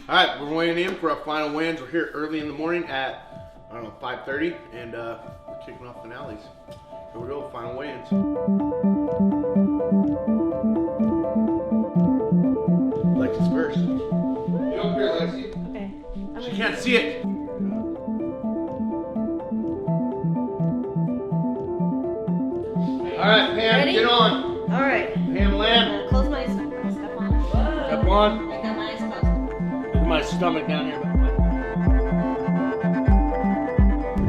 All right, we're weighing in for our final wins. We're here early in the morning at, 5:30, and we're kicking off finales. Here we go, final weigh-ins. Lexi's first. You up here, Lexi? Okay. She can't see it. All right, Pam, Ready? get on. All right. Pam, land. Close my step on. Step on. I got my eyes closed. Look at my stomach down here.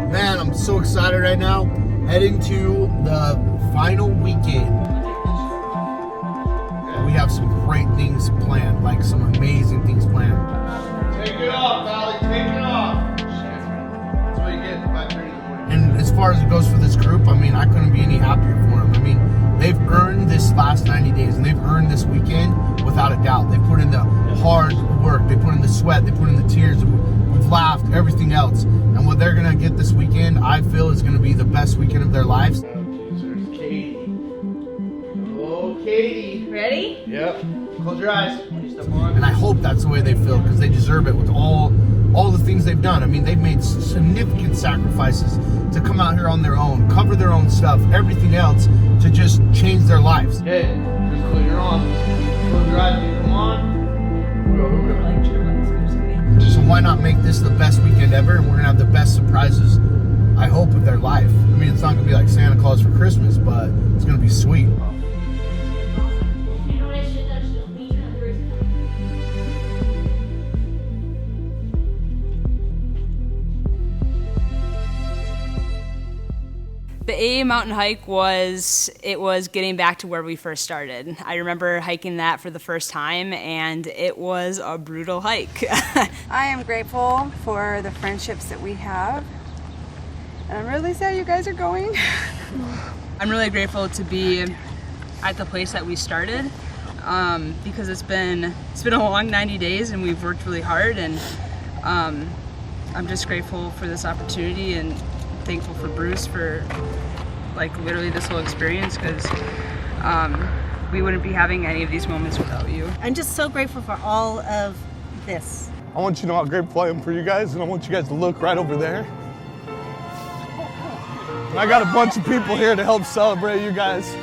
Man, I'm so excited right now. Heading to the final weekend. We have some great things planned, like some amazing things planned. Take it off, Dolly. Take it off. That's what you get at 5:30 in the morning. And as far as it goes for this group, I mean, I couldn't be any happier for them. I mean, they've earned this last 90 days, and they've earned this weekend without a doubt. They put in the hard work, they put in the sweat, they put in the tears, we've laughed, everything else. And what they're gonna get this weekend, I feel, is gonna be the best weekend of their lives. There's Katie. Oh, Katie. Ready? Yep. Close your eyes. Step on. And I hope that's the way they feel, because they deserve it with all the things they've done. I mean, they've made significant sacrifices to come out here on their own, cover their own stuff, everything else, to just change their lives. Okay, just close your arms. Close your eyes. Come on. So why not make this the best weekend ever, and we're gonna have the best surprises, I hope, of their life. I mean, it's not gonna be like Santa Claus for Christmas, but it's gonna be sweet. The AA mountain hike was getting back to where we first started. I remember hiking that for the first time, and it was a brutal hike. I am grateful for the friendships that we have, and I'm really sad you guys are going. I'm really grateful to be at the place that we started, because it's been a long 90 days, and we've worked really hard, and I'm just grateful for this opportunity and thankful for Bruce for literally this whole experience, because we wouldn't be having any of these moments without you. I'm just so grateful for all of this. I want you to know how grateful I am for you guys, and I want you guys to look right over there. And I got a bunch of people here to help celebrate you guys.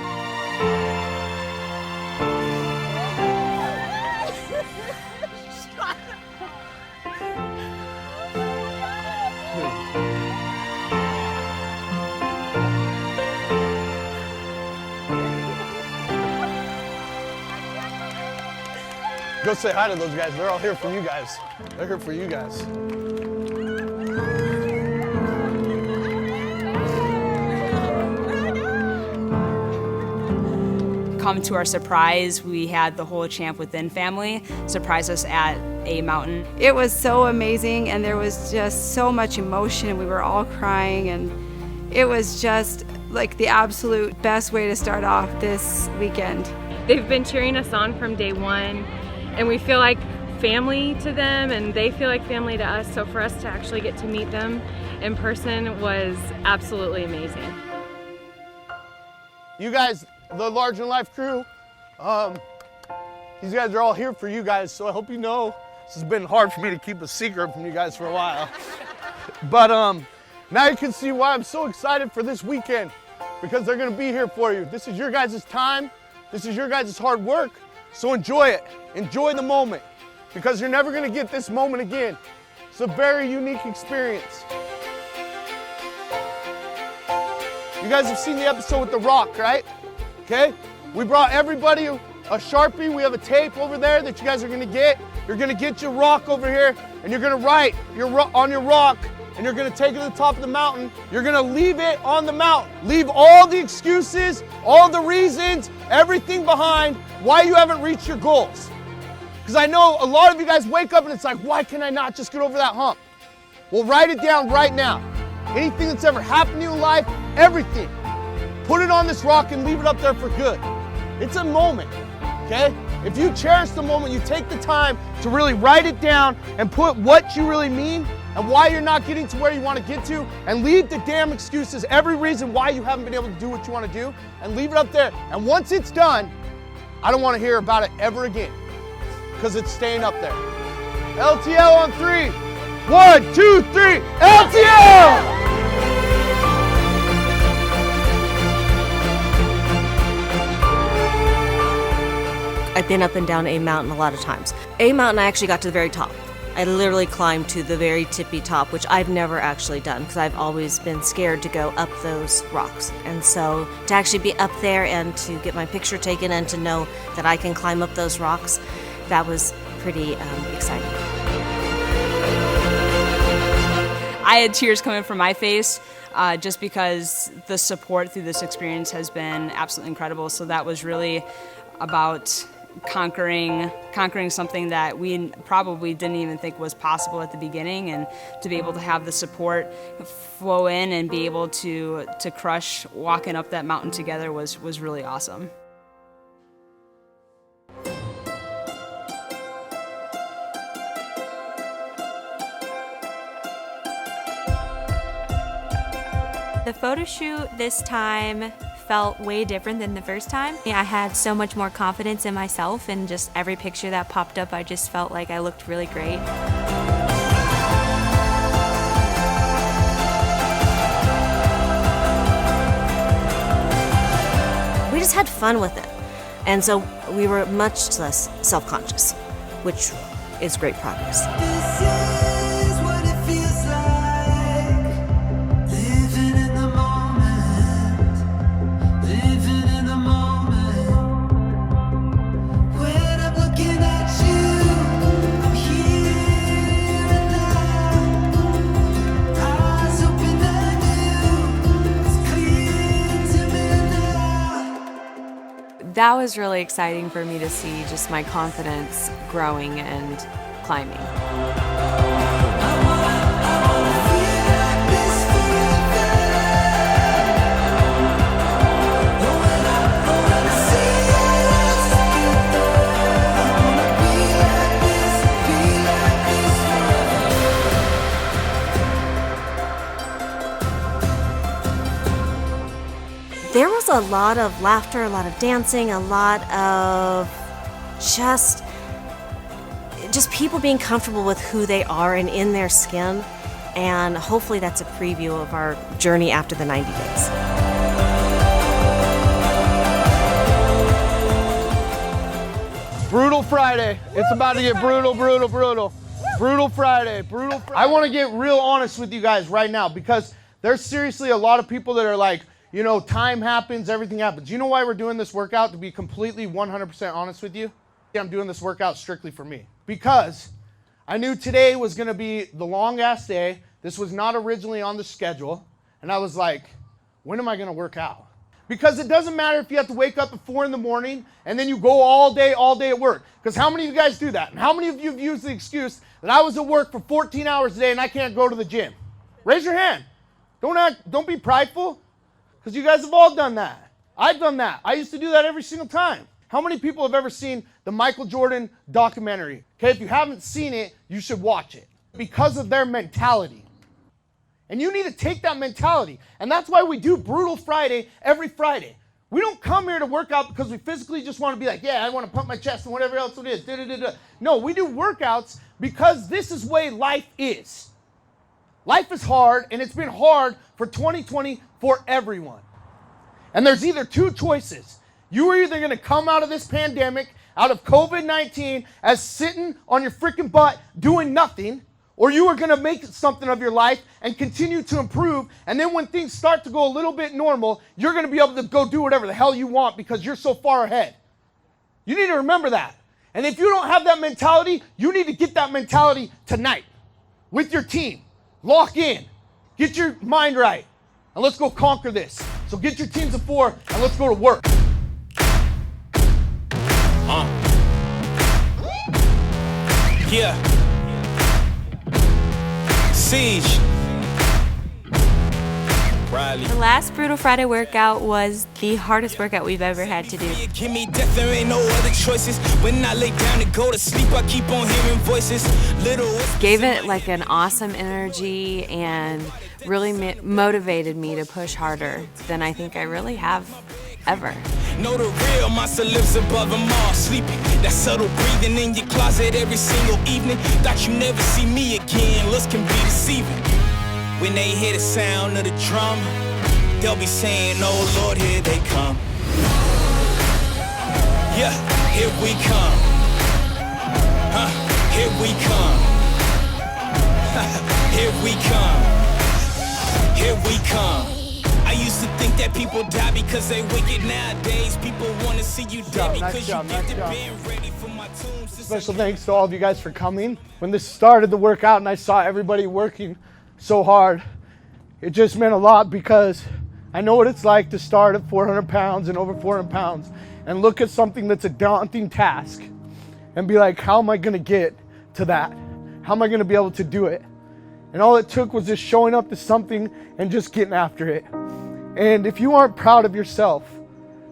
Go say hi to those guys. They're all here for you guys. They're here for you guys. Come to our surprise, we had the whole Champ Within family surprise us at a mountain. It was so amazing, and there was just so much emotion, and we were all crying, and it was just like the absolute best way to start off this weekend. They've been cheering us on from day one, and we feel like family to them, and they feel like family to us. So for us to actually get to meet them in person was absolutely amazing. You guys, the Larger Than Life crew, these guys are all here for you guys, so I hope you know this has been hard for me to keep a secret from you guys for a while. But now you can see why I'm so excited for this weekend, because they're gonna be here for you. This is your guys' time. This is your guys' hard work. So enjoy it. Enjoy the moment, because you're never gonna get this moment again. It's a very unique experience. You guys have seen the episode with The Rock, right? Okay? We brought everybody a Sharpie. We have a tape over there that you guys are gonna get. You're gonna get your rock over here, and you're gonna write on your rock, and you're gonna take it to the top of the mountain. You're gonna leave it on the mountain. Leave all the excuses, all the reasons, everything behind why you haven't reached your goals. Because I know a lot of you guys wake up and it's like, why can I not just get over that hump? Well, write it down right now. Anything that's ever happened to you in life, everything. Put it on this rock and leave it up there for good. It's a moment, okay? If you cherish the moment, you take the time to really write it down and put what you really mean and why you're not getting to where you want to get to, and leave the damn excuses, every reason why you haven't been able to do what you want to do, and leave it up there. And once it's done, I don't want to hear about it ever again, because it's staying up there. LTL on 3. 1, 2, 3, LTL! I've been up and down a mountain a lot of times. A mountain, I actually got to the very top. I literally climbed to the very tippy top, which I've never actually done because I've always been scared to go up those rocks. And so to actually be up there and to get my picture taken and to know that I can climb up those rocks, that was pretty exciting. I had tears coming from my face just because the support through this experience has been absolutely incredible. So that was really about conquering something that we probably didn't even think was possible at the beginning, and to be able to have the support flow in and be able to crush walking up that mountain together was really awesome. The photo shoot this time felt way different than the first time. I had so much more confidence in myself, and just every picture that popped up, I just felt like I looked really great. We just had fun with it. And so we were much less self-conscious, which is great progress. That was really exciting for me to see just my confidence growing and climbing. There was a lot of laughter, a lot of dancing, a lot of just people being comfortable with who they are and in their skin. And hopefully that's a preview of our journey after the 90 days. Brutal Friday. It's about to get brutal, brutal, brutal. Brutal Friday, brutal Friday. I want to get real honest with you guys right now, because there's seriously a lot of people that are like, you know, time happens, everything happens. You know why we're doing this workout? To be completely 100% honest with you, I'm doing this workout strictly for me. Because I knew today was going to be the long ass day. This was not originally on the schedule. And I was like, when am I going to work out? Because it doesn't matter if you have to wake up at 4 in the morning and then you go all day at work. Because how many of you guys do that? And how many of you have used the excuse that I was at work for 14 hours a day and I can't go to the gym? Raise your hand. Don't be prideful. Because you guys have all done that. I've done that. I used to do that every single time. How many people have ever seen the Michael Jordan documentary? Okay, if you haven't seen it, you should watch it. Because of their mentality. And you need to take that mentality. And that's why we do Brutal Friday every Friday. We don't come here to work out because we physically just want to be like, yeah, I want to pump my chest and whatever else it is. No, we do workouts because this is the way life is. Life is hard, and it's been hard for 2020 for everyone. And there's either two choices. You are either going to come out of this pandemic, out of COVID-19, as sitting on your freaking butt doing nothing, or you are going to make something of your life and continue to improve. And then when things start to go a little bit normal, you're going to be able to go do whatever the hell you want because you're so far ahead. You need to remember that. And if you don't have that mentality, you need to get that mentality tonight with your team. Lock in. Get your mind right. And let's go conquer this. So get your teams of 4 and let's go to work. Yeah. Siege. Riley. The last Brutal Friday workout was the hardest workout we've ever had to do. Give me death, there ain't no other choices. When I lay down to go to sleep, I keep on hearing voices. Gave it like an awesome energy and really motivated me to push harder than I think I really have ever. Know the real monster lives above them all, sleeping. That subtle breathing in your closet every single evening. Thought you never see me again, looks can be deceiving. When they hear the sound of the drum, they'll be saying, oh Lord, here they come. Yeah, here we come. Here we come. Here we come. Here we come. I used to think that people die because they wicked. Nowadays, people want to see you dead because you get to being ready for my tomb. Special thanks to all of you guys for coming. When this started the workout and I saw everybody working so hard, it just meant a lot because I know what it's like to start at 400 pounds and over 400 pounds and look at something that's a daunting task and be like, how am I going to get to that? How am I going to be able to do it? And all it took was just showing up to something and just getting after it. And if you aren't proud of yourself,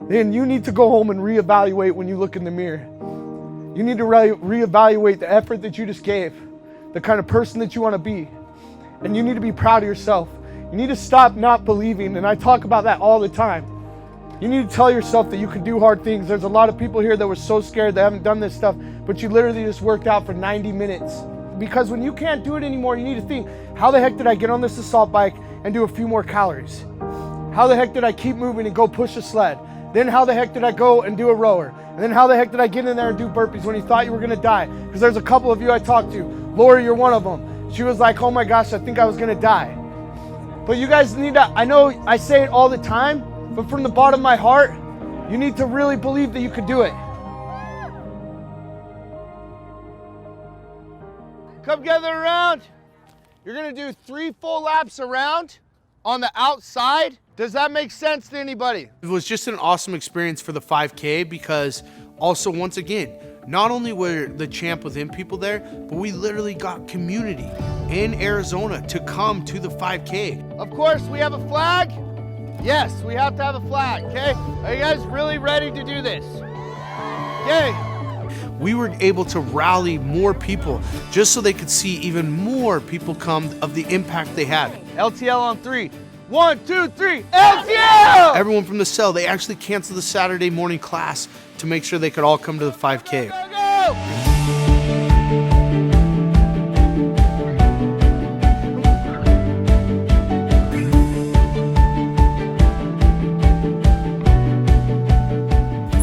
then you need to go home and reevaluate when you look in the mirror. You need to reevaluate the effort that you just gave, the kind of person that you want to be. And you need to be proud of yourself. You need to stop not believing, and I talk about that all the time. You need to tell yourself that you can do hard things. There's a lot of people here that were so scared they haven't done this stuff, but you literally just worked out for 90 minutes. Because when you can't do it anymore, you need to think, how the heck did I get on this assault bike and do a few more calories? How the heck did I keep moving and go push a sled? Then how the heck did I go and do a rower? And then how the heck did I get in there and do burpees when you thought you were gonna die? Because there's a couple of you I talked to. Lori, you're one of them. She was like, oh my gosh, I think I was gonna die. But you guys need to, I know I say it all the time, but from the bottom of my heart, you need to really believe that you could do it. Come gather around. You're gonna do 3 full laps around on the outside. Does that make sense to anybody? It was just an awesome experience for the 5K because also, once again, not only were the Champ Within people there, but we literally got community in Arizona to come to the 5K. Of course, we have a flag. Yes, we have to have a flag, okay? Are you guys really ready to do this? Yay. We were able to rally more people just so they could see even more people come of the impact they had. LTL on 3. 1, 2, 3, LTL! Everyone from the cell, they actually canceled the Saturday morning class to make sure they could all come to the 5K. Go, go!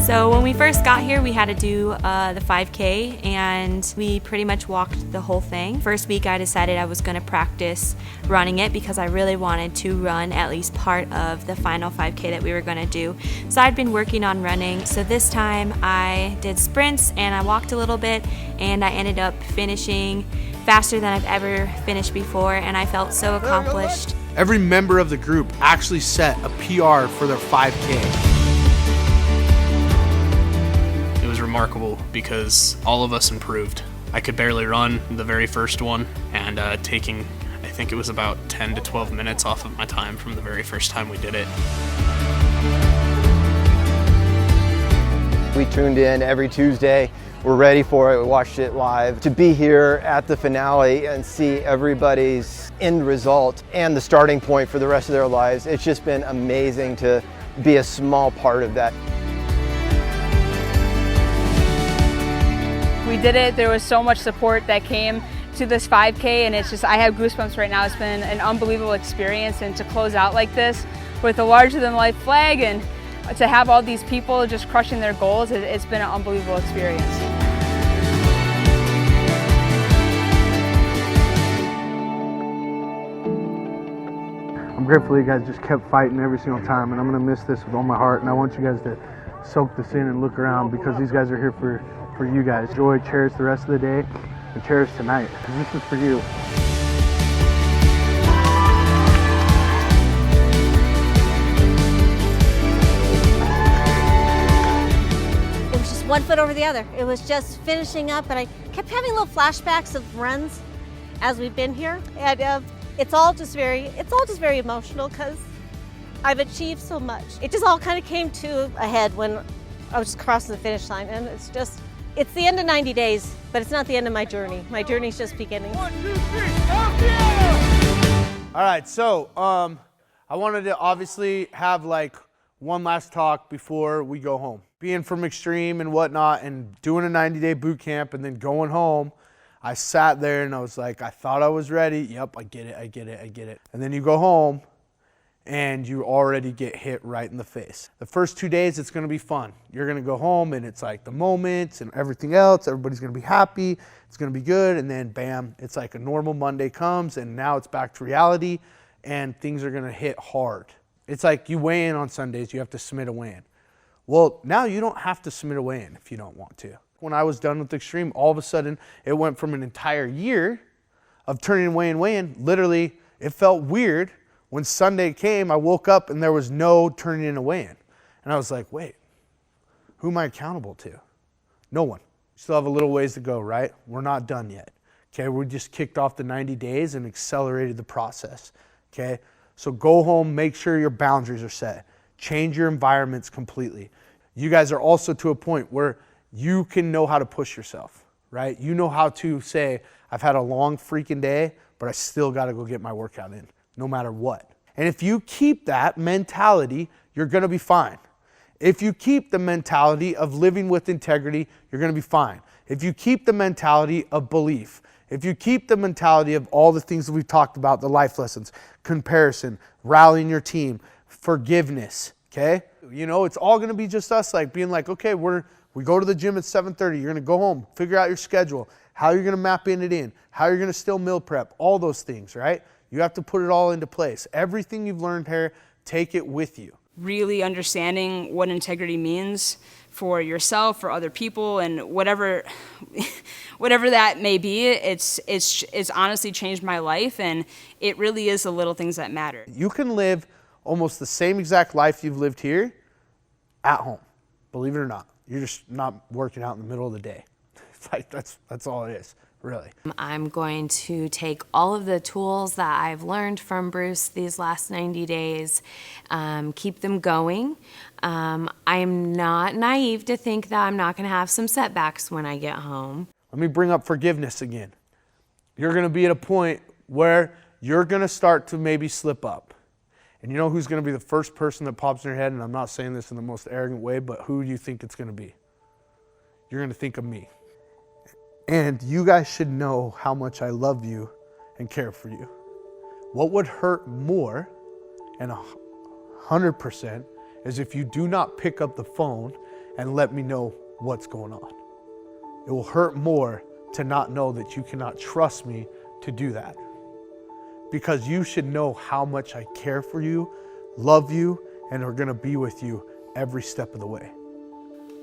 So when we first got here, we had to do the 5K, and we pretty much walked the whole thing. First week, I decided I was going to practice running it because I really wanted to run at least part of the final 5K that we were going to do. So I'd been working on running. So this time I did sprints and I walked a little bit, and I ended up finishing faster than I've ever finished before, and I felt so accomplished. Every member of the group actually set a PR for their 5K. Remarkable because all of us improved. I could barely run the very first one, and taking, I think it was about 10 to 12 minutes off of my time from the very first time we did it. We tuned in every Tuesday. We're ready for it. We watched it live. To be here at the finale and see everybody's end result and the starting point for the rest of their lives, it's just been amazing to be a small part of that. We did it. There was so much support that came to this 5K, and it's just, I have goosebumps right now. It's been an unbelievable experience, and to close out like this with a larger-than-life flag and to have all these people just crushing their goals, it's been an unbelievable experience. I'm grateful you guys just kept fighting every single time, and I'm going to miss this with all my heart, and I want you guys to soak this in and look around because these guys are here for you guys. Enjoy, cherish the rest of the day, and cherish tonight, because this is for you. It was just one foot over the other. It was just finishing up, and I kept having little flashbacks of runs as we've been here, and it's all just very emotional because I've achieved so much. It just all kind of came to a head when I was just crossing the finish line, and it's the end of 90 days, but it's not the end of my journey. My journey's just beginning. 1, 2, 3, LTL! All right, so I wanted to obviously have like one last talk before we go home. Being from Extreme and whatnot and doing a 90-day boot camp and then going home, I sat there and I was like, I thought I was ready. Yep, I get it. And then you go home and you already get hit right in the face. The first 2 days, it's gonna be fun. You're gonna go home and it's like the moments and everything else. Everybody's gonna be happy. It's gonna be good. And then bam, it's like a normal Monday comes and now it's back to reality and things are gonna hit hard. It's like you weigh in on Sundays, you have to submit a weigh-in. Well, now you don't have to submit a weigh-in if you don't want to. When I was done with Extreme, all of a sudden, it went from an entire year of turning weigh-in. Literally, it felt weird. When Sunday came, I woke up and there was no turning in a weigh-in. And I was like, wait, who am I accountable to? No one. Still have a little ways to go, right? We're not done yet. Okay, we just kicked off the 90 days and accelerated the process. Okay, so go home, make sure your boundaries are set. Change your environments completely. You guys are also to a point where you can know how to push yourself, right? You know how to say, I've had a long freaking day, but I still got to go get my workout in, no matter what. And if you keep that mentality, you're going to be fine. If you keep the mentality of living with integrity, you're going to be fine. If you keep the mentality of belief, if you keep the mentality of all the things that we've talked about, the life lessons, comparison, rallying your team, forgiveness, okay? You know, it's all going to be just us like being like, okay, we go to the gym at 7:30. You're going to go home, figure out your schedule, how you're going to map it in, how you're going to still meal prep, all those things, right? You have to put it all into place. Everything you've learned here, take it with you. Really understanding what integrity means for yourself, for other people, and whatever that may be, it's honestly changed my life, and it really is the little things that matter. You can live almost the same exact life you've lived here at home, believe it or not. You're just not working out in the middle of the day. It's like that's all it is, really. I'm going to take all of the tools that I've learned from Bruce these last 90 days, keep them going. I'm not naive to think that I'm not going to have some setbacks when I get home. Let me bring up forgiveness again. You're going to be at a point where you're going to start to maybe slip up. And you know who's going to be the first person that pops in your head? And I'm not saying this in the most arrogant way, but who do you think it's going to be? You're going to think of me. And you guys should know how much I love you and care for you. What would hurt more, and 100%, is if you do not pick up the phone and let me know what's going on. It will hurt more to not know that you cannot trust me to do that. Because you should know how much I care for you, love you, and are gonna be with you every step of the way.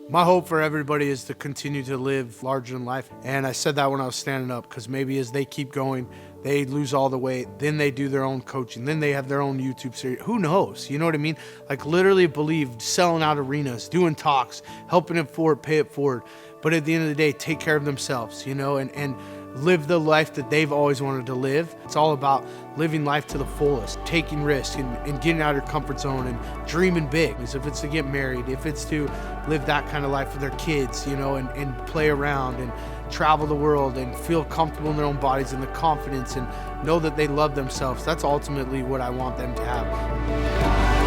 My hope for everybody is to continue to live larger than life. And I said that when I was standing up, because maybe as they keep going, they lose all the weight, then they do their own coaching, then they have their own YouTube series. Who knows? You know what I mean? Like literally believe, selling out arenas, doing talks, helping it forward, pay it forward. But at the end of the day, take care of themselves, you know, and live the life that they've always wanted to live. It's all about living life to the fullest, taking risks and getting out of your comfort zone and dreaming big. If it's to get married, if it's to live that kind of life for their kids, you know, and play around and travel the world and feel comfortable in their own bodies and the confidence and know that they love themselves. That's ultimately what I want them to have.